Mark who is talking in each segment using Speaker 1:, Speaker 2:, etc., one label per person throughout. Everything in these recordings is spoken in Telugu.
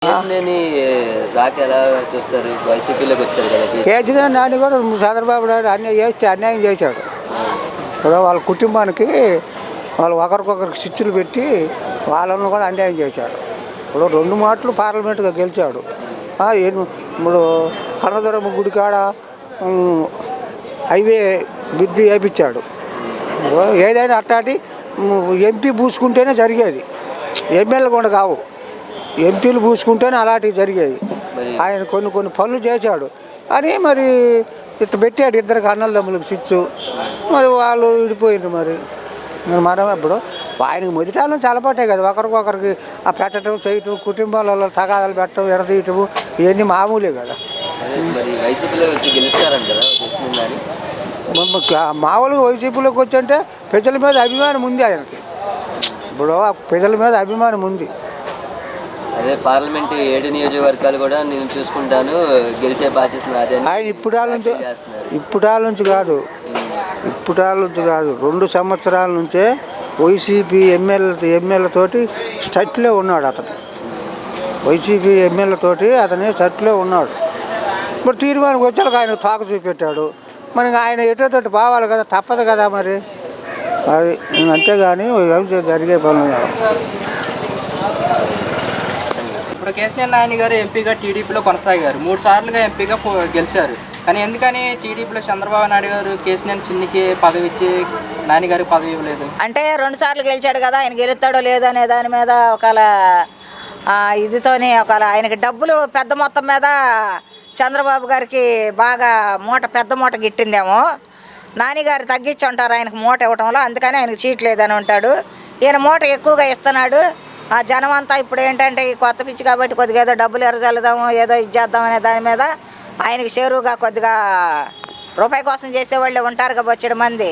Speaker 1: కేశినేని రాక ఎలా చూస్తారు? వైసీపీలోకి వచ్చారు కదా.
Speaker 2: కేసీఆర్ నాని కూడా చంద్రబాబు నాయుడు అన్యాయం చేశాడు. ఇప్పుడు వాళ్ళ కుటుంబానికి వాళ్ళు ఒకరికొకరికి స్విచ్లు పెట్టి వాళ్ళను కూడా అన్యాయం చేశాడు. ఇప్పుడు 2 మాటలు పార్లమెంటుగా గెలిచాడు. ఇప్పుడు కన్నదురమ్మ గుడి కాడ హైవే బ్రిడ్జి వేయించాడు. ఏదైనా అట్టాటి ఎంపీ పూసుకుంటేనే జరిగేది, ఎమ్మెల్యే కూడా కావు. ఎంపీలు పూసుకుంటేనే అలాంటివి జరిగేవి. ఆయన కొన్ని పనులు చేశాడు అని మరి ఇట్లా పెట్టాడు ఇద్దరికి అన్నదమ్ములకు స్విచ్. మరి వాళ్ళు విడిపోయిండ్రు. మరి మనం ఇప్పుడు ఆయనకి మొదటాలను చలపట్టే కదా ఒకరికొకరికి ఆ పెట్టడం చేయటం, కుటుంబాలలో తగాదాలు పెట్టడం, ఎడతీయటం ఇవన్నీ మామూలే కదా. మామూలుగా వైసీపీలోకి వచ్చి అంటే ప్రజల మీద అభిమానం ఉంది ఆయనకి. ఇప్పుడు ప్రజల మీద అభిమానం ఉంది.
Speaker 1: అదే పార్లమెంట్ 7 నియోజకవర్గాలు కూడా నేను చూసుకుంటాను, గెలిచే బాధ్యత నాదే.
Speaker 2: ఆయన ఇప్పుడాల నుంచి కాదు 2 సంవత్సరాల నుంచే వైసీపీ ఎమ్మెల్యేలతోటి స్టట్లో ఉన్నాడు అతను. వైసీపీ ఎమ్మెల్యేలతోటి అతనే స్టట్లో ఉన్నాడు. ఇప్పుడు తీర్మానం వచ్చాక ఆయన తాక చూపెట్టాడు. మనకి ఆయన ఎటోతోటి బావాలి కదా, తప్పదు కదా. మరి అది అంతేగాని జరిగే పనులు.
Speaker 3: ఇప్పుడు కేసీఆర్ నాని గారు ఎంపీగా టీడీపీలో కొనసాగారు. 3 సార్లుగా ఎంపీగా గెలిచారు. కానీ ఎందుకని టీడీపీలో చంద్రబాబు నాయుడు గారు కేసీఆర్ చిన్నికి పదవి ఇచ్చి నాని గారికి పదవి ఇవ్వలేదు?
Speaker 4: అంటే 2 సార్లు గెలిచాడు కదా, ఆయన గెలుస్తాడో లేదో అనే దాని మీద ఒకవేళ ఇదితోనే ఒకవేళ ఆయనకి డబ్బులు పెద్ద మొత్తం మీద చంద్రబాబు గారికి బాగా పెద్ద మూట గిట్టిందేమో. నానిగారు తగ్గించి ఉంటారు ఆయనకు మూట ఇవ్వటంలో, అందుకని ఆయనకు చీట్ లేదని ఉంటాడు. ఈయన మూట ఎక్కువగా ఇస్తున్నాడు. ఆ జనం అంతా ఇప్పుడు ఏంటంటే ఈ కొత్త పిచ్చి కాబట్టి కొద్దిగా ఏదో డబ్బులు ఎరజల్లుదాము, ఏదో ఇచ్చేద్దాం అనే దాని మీద ఆయనకి చేరువుగా కొద్దిగా రూపాయి కోసం చేసేవాళ్ళే ఉంటారు కదా వచ్చేడు మంది.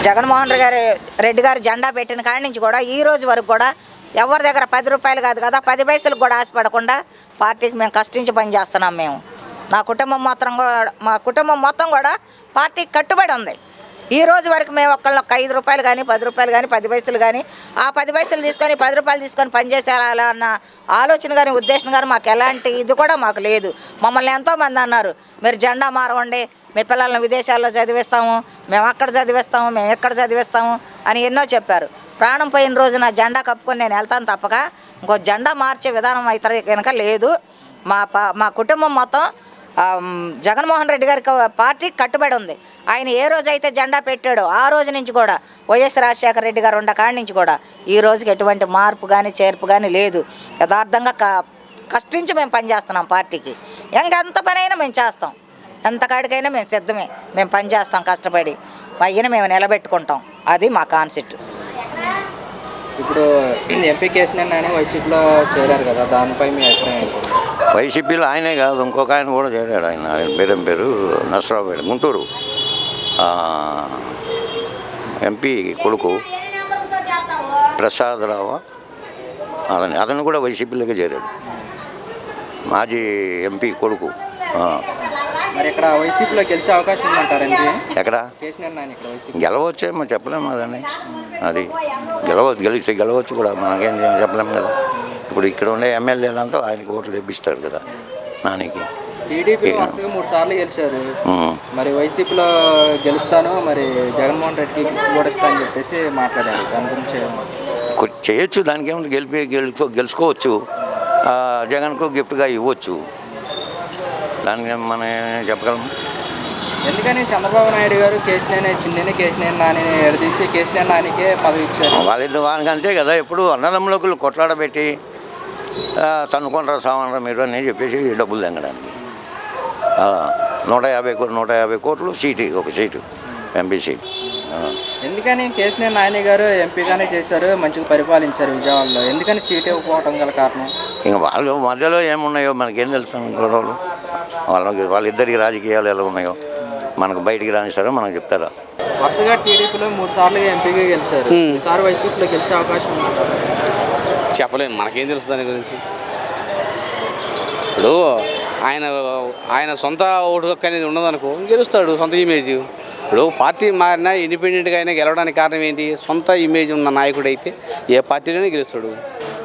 Speaker 4: జగన్మోహన్ రెడ్డి గారు జెండా పెట్టిన కాడి నుంచి కూడా ఈ రోజు వరకు కూడా ఎవరి దగ్గర 10 రూపాయలు కాదు కదా 10 పైసలకు కూడా ఆశపడకుండా పార్టీకి మేము కష్టించి పనిచేస్తున్నాం. మా కుటుంబం మొత్తం కూడా పార్టీకి కట్టుబడి ఉంది. ఈ రోజు వరకు మేము ఒక్కళ్ళకి 5 రూపాయలు కానీ 10 రూపాయలు కానీ 10 పైసలు కానీ ఆ 10 పైసలు తీసుకొని 10 రూపాయలు తీసుకొని పనిచేసేలా అన్న ఆలోచన కానీ ఉద్దేశం కానీ మాకు ఎలాంటి ఇది కూడా మాకు లేదు. మమ్మల్ని ఎంతోమంది అన్నారు, మీరు జెండా మారవండి, మీ పిల్లల్ని విదేశాల్లో చదివిస్తాము, మేము అక్కడ చదివిస్తాము, మేము ఎక్కడ చదివిస్తాము అని ఎన్నో చెప్పారు. ప్రాణం పోయిన రోజున జెండా కప్పుకొని నేను వెళ్తాను తప్పక ఇంకో జెండా మార్చే విధానం అయితే కనుక లేదు. మా కుటుంబం మొత్తం జగన్మోహన్ రెడ్డి గారికి పార్టీకి కట్టుబడి ఉంది. ఆయన ఏ రోజైతే జెండా పెట్టాడో ఆ రోజు నుంచి కూడా వైఎస్ రాజశేఖర రెడ్డి గారు ఉన్న కాడి నుంచి కూడా ఈ రోజుకి ఎటువంటి మార్పు కానీ చేర్పు కానీ లేదు. యథార్థంగా కష్టించి మేము పనిచేస్తున్నాం పార్టీకి. ఎంత పనైనా మేము చేస్తాం, ఎంత కాడికైనా మేము సిద్ధమే, మేము పనిచేస్తాం కష్టపడి అయ్యని మేము నిలబెట్టుకుంటాం. అది మా కాన్సెప్ట్.
Speaker 3: ఇప్పుడు ఎంపీ కేసీఆర్ నాని వైసీపీలో చేరారు కదా, దానిపై మీ అభిప్రాయం ఏంటి?
Speaker 5: వైసీపీలో ఆయనే కాదు ఇంకొక ఆయన కూడా చేరాడు. ఆయన పేరు నసరావుపేట గుంటూరు ఎంపీ కొడుకు ప్రసాదరావు, అతను కూడా వైసీపీలోకి చేరాడు. మాజీ ఎంపీ కొడుకు.
Speaker 3: మరి ఇక్కడ వైసీపీలో గెలిచే అవకాశం ఉందంటారండి?
Speaker 5: ఎక్కడ గెలవచ్చేమో చెప్పలేము కదండి. అది గెలవచ్చు కూడా, మనకేం చెప్పలేము కదా. ఇప్పుడు ఇక్కడ ఉండే ఎమ్మెల్యేలంతా ఆయనకి ఓట్లు తెప్పిస్తారు కదా నానికి.
Speaker 3: టీడీపీ వరుసగా 3 సార్లు గెలిచారు. మరి వైసీపీలో గెలుస్తాను, మరి జగన్మోహన్ రెడ్డికి ఓడిస్తా అని చెప్పేసి మాట్లాడారు. దాని గురించి
Speaker 5: చేయొచ్చు, దానికి ఏముంది, గెలుచుకోవచ్చు, జగన్కు గిఫ్ట్గా ఇవ్వచ్చు. దానికి మనం చెప్పగలము.
Speaker 3: ఎందుకని చంద్రబాబు నాయుడు గారు కేసీఆర్ నాని ఎడదీసి కేసీఆర్ నానికే పదవి ఇచ్చారు?
Speaker 5: వాళ్ళకి అంతే కదా. ఎప్పుడు అన్నదమ్ములకు కొట్లాడబెట్టి తన్నుకొనరా సావనరా మీరు అని చెప్పేసి డబ్బులు తెంగడానికి 150 కోట్లు ఒక సీటు ఎంపీ సీటు.
Speaker 3: ఎందుకని కేసీఆర్ నాని గారు ఎంపీగానే చేశారు, మంచిగా పరిపాలించారు విజయవాడలో, ఎందుకని సీట్ ఇవ్వకపోవడం గల కారణం?
Speaker 5: ఇంకా వాళ్ళు మధ్యలో ఏమున్నాయో మనకేం తెలుస్తాను గొడవలు. వాళ్ళిద్దరికి రాజకీయాలు ఎలా ఉన్నాయో మనకు బయటికి రానిస్తారో మనకు చెప్తారా.
Speaker 3: వరుసగా టీడీపీలో 3 సార్లుగా ఎంపీగా గెలిచారు. ఈసారి వైసీపీలో గెలిచే అవకాశం ఉందంటారు?
Speaker 6: చెప్పలేము, మనకేం తెలుసు దాని గురించి. ఇప్పుడు ఆయన సొంత ఓటు హక్కు అనేది ఉన్నదనుకో గెలుస్తాడు, సొంత ఇమేజ్. ఇప్పుడు పార్టీ మారినా ఇండిపెండెంట్గా అయినా గెలవడానికి కారణం ఏంటి? సొంత ఇమేజ్ ఉన్న నాయకుడు అయితే ఏ పార్టీలోనే గెలుస్తాడు.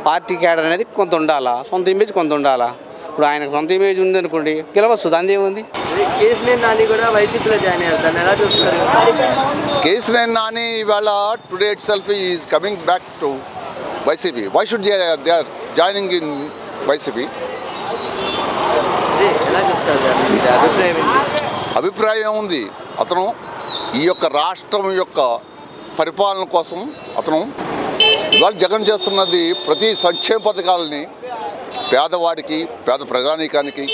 Speaker 6: పార్టీ క్యాడర్ అనేది కొంత ఉండాలా, సొంత ఇమేజ్ కొంత ఉండాలా. ఇప్పుడు ఆయనకు సొంత ఇమేజ్ ఉంది అనుకోండి, గెలవచ్చు, దాని ఏముంది.
Speaker 1: కేసీఆర్ నాని కూడా వైసీపీలో జాయిన్ అయ్యారు, దాన్ని ఎలా చూస్తారు?
Speaker 7: కేసీఆర్ నాని ఇవాళ today itself is coming back to YCP. Why should they are joining in YCP?
Speaker 1: ఎలా చూస్తారు దాన్ని, మీ అభిప్రాయం ఏంటి?
Speaker 7: అభిప్రాయం ఏముంది, అతను ఈ యొక్క రాష్ట్రం యొక్క పరిపాలన కోసం అతను ఇవాళ జగన్ చేస్తున్నది ప్రతి సంక్షేమ పథకాలని పేదవాడికి, పేద ప్రజానీకానికి,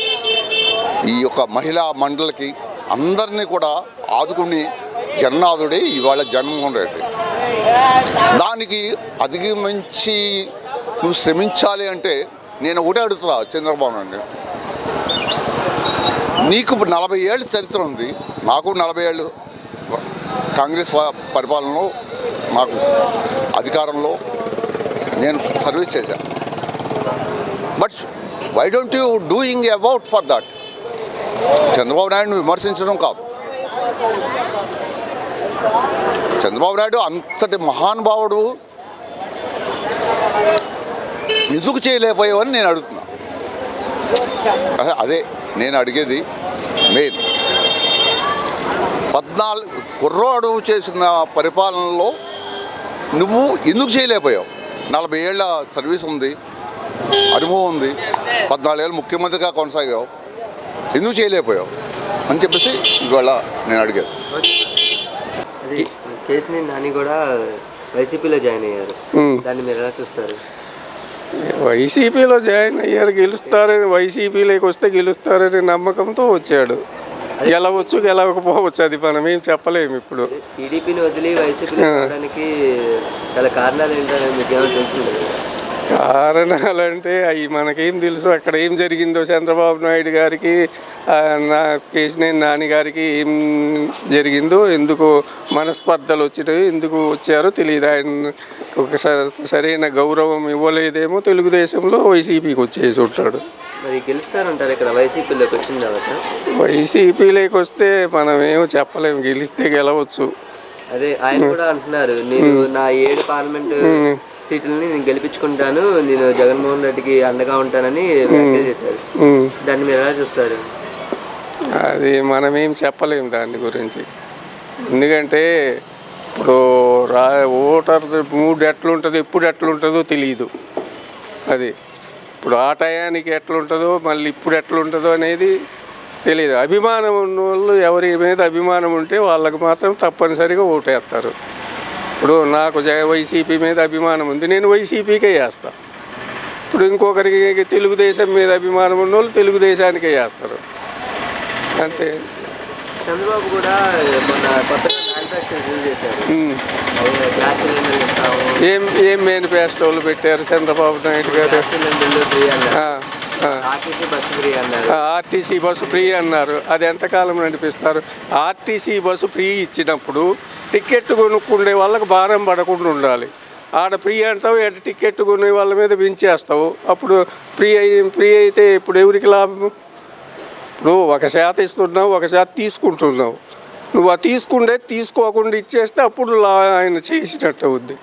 Speaker 7: ఈ యొక్క మహిళా మండలికి అందరినీ కూడా ఆదుకుని జగన్నాథుడే ఇవాళ జగన్మోహన్ రెడ్డి. దానికి అధిగమించి నువ్వు శ్రమించాలి అంటే నేను ఒకటే అడుగుతున్నా చంద్రబాబు నాయుడు, నీకు 40 ఏళ్ళ చరిత్ర ఉంది, నాకు 40 ఏళ్ళు కాంగ్రెస్ పరిపాలనలో నాకు అధికారంలో నేను సర్వీస్ చేశాను. But why don't you doing about for that? Chandrababu నాయుడును విమర్శించడం కాదు, చంద్రబాబు నాయుడు అంతటి మహానుభావుడు ఎందుకు చేయలేకపోయావని నేను అడుగుతున్నా. అదే నేను అడిగేది మెయిన్. 14 కుర్రాడు చేసిన పరిపాలనలో నువ్వు ఎందుకు చేయలేకపోయావు? 40 ఏళ్ళ సర్వీస్ ఉంది, అనుభవం ఉంది, 14 ఏళ్ళు ముఖ్యమంత్రిగా కొనసాగావు, ఎందుకు చేయలేకపోయావు అని చెప్పేసి ఇవాళ నేను అడిగాను.
Speaker 1: అది కేసీఆర్ నాని కూడా వైసీపీలో జాయిన్ అయ్యారు, దాన్ని మీరు ఎలా చూస్తారు?
Speaker 8: వైసీపీలో జాయిన్ అయ్యారు, గెలుస్తారని, వైసీపీలోకి వస్తే గెలుస్తారనే నమ్మకంతో వచ్చాడు. గెలవచ్చు, గెలవకపోవచ్చు, అది మనం ఏం చెప్పలేము. ఇప్పుడు
Speaker 1: టీడీపీని వదిలి వైసీపీలో రావడానికి గల కారణాలు ఏంటని మీకు ఏమైనా తెలిసింది?
Speaker 8: కారణాలంటే అవి మనకేం తెలుసు. అక్కడ ఏం జరిగిందో చంద్రబాబు నాయుడు గారికి, కేసీఆర్ నాని గారికి ఏం జరిగిందో, ఎందుకు మనస్పర్ధలు వచ్చినాయి, ఎందుకు వచ్చారో తెలియదు. ఆయన ఒక సరైన గౌరవం ఇవ్వలేదేమో, తెలుగుదేశంలో వైసీపీకి వచ్చేసి ఉంటాడు.
Speaker 1: మరి గెలుస్తారంటారు ఇక్కడ వైసీపీలోకి వచ్చిన తర్వాత?
Speaker 8: వైసీపీలోకి వస్తే మనం ఏమో చెప్పలేము, గెలిస్తే గెలవచ్చు.
Speaker 1: అదే ఆయన కూడా అంటున్నారు, నేను నా 7 పార్లమెంట్ సీట్లని నేను గెలిపించుకుంటాను, నేను జగన్మోహన్ రెడ్డికి అండగా ఉంటానని వ్యాఖ్యలు చేశారు. దాన్ని మీరు ఎలా చూస్తారు?
Speaker 8: అది మనమేం చెప్పలేము దాని గురించి. ఎందుకంటే ఇప్పుడు ఓటర్ మూడ్ ఎట్లుంటుందో, ఎప్పుడు ఎట్లుంటుందో తెలియదు. అది ఇప్పుడు ఆ టయానికి ఎట్లుంటుందో, మళ్ళీ ఇప్పుడు ఎట్లుంటుందో అనేది తెలియదు. అభిమానం ఉన్న వాళ్ళు, ఎవరి మీద అభిమానం ఉంటే వాళ్ళకి మాత్రం తప్పనిసరిగా ఓటేస్తారు. ఇప్పుడు నాకు వైసీపీ మీద అభిమానం ఉంది, నేను వైసీపీకే వేస్తాను. ఇప్పుడు ఇంకొకరికి తెలుగుదేశం మీద అభిమానం ఉన్న వాళ్ళు తెలుగుదేశానికే వేస్తారు, అంతే.
Speaker 1: చంద్రబాబు కూడా మొన్న కొత్తగా మేనిఫెస్టో రిలీజ్ చేశారు, గ్యాస్ సిలిండర్ ఇస్తాము.
Speaker 8: ఏం మేనిఫెస్టోలు పెట్టారు చంద్రబాబు నాయుడు గారు?
Speaker 1: గ్యాస్ సిలిండర్లు ఫ్రీ అన్నారు, ఆర్టీసీ బస్సు ఫ్రీ అన్నారు.
Speaker 8: ఆర్టీసీ బస్సు ఫ్రీ అన్నారు, అది ఎంతకాలం నడిపిస్తారు? ఆర్టీసీ బస్సు ఫ్రీ ఇచ్చినప్పుడు టికెట్ కొనుక్కుండే వాళ్ళకి భారం పడకుండా ఉండాలి. ఆడ ఫ్రీ అంటావు, టికెట్ కొనే వాళ్ళ మీద పెంచేస్తావు. అప్పుడు ఫ్రీ అయితే ఇప్పుడు ఎవరికి లాభము? ఇప్పుడు 1% ఇస్తున్నావు, 1% తీసుకుంటున్నావు. నువ్వు ఆ తీసుకోకుండా ఇచ్చేస్తే అప్పుడు ఆయన చేసినట్టు అవుద్ది.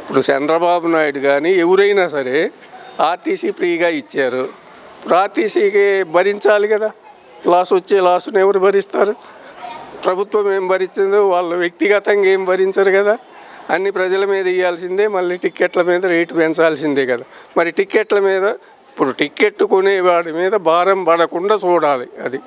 Speaker 8: ఇప్పుడు చంద్రబాబు నాయుడు కానీ ఎవరైనా సరే ఆర్టీసీ ఫ్రీగా ఇచ్చారు, ఇప్పుడు ఆర్టీసీకి భరించాలి కదా. లాసును ఎవరు భరిస్తారు? ప్రభుత్వం ఏం భరించిందో వాళ్ళు వ్యక్తిగతంగా ఏం భరించరు కదా. అన్ని ప్రజల మీద ఇవ్వాల్సిందే, మళ్ళీ టిక్కెట్ల మీద రేటు పెంచాల్సిందే కదా. మరి టిక్కెట్ల మీద ఇప్పుడు టిక్కెట్ కొనేవాడి మీద భారం పడకుండా చూడాలి, అది.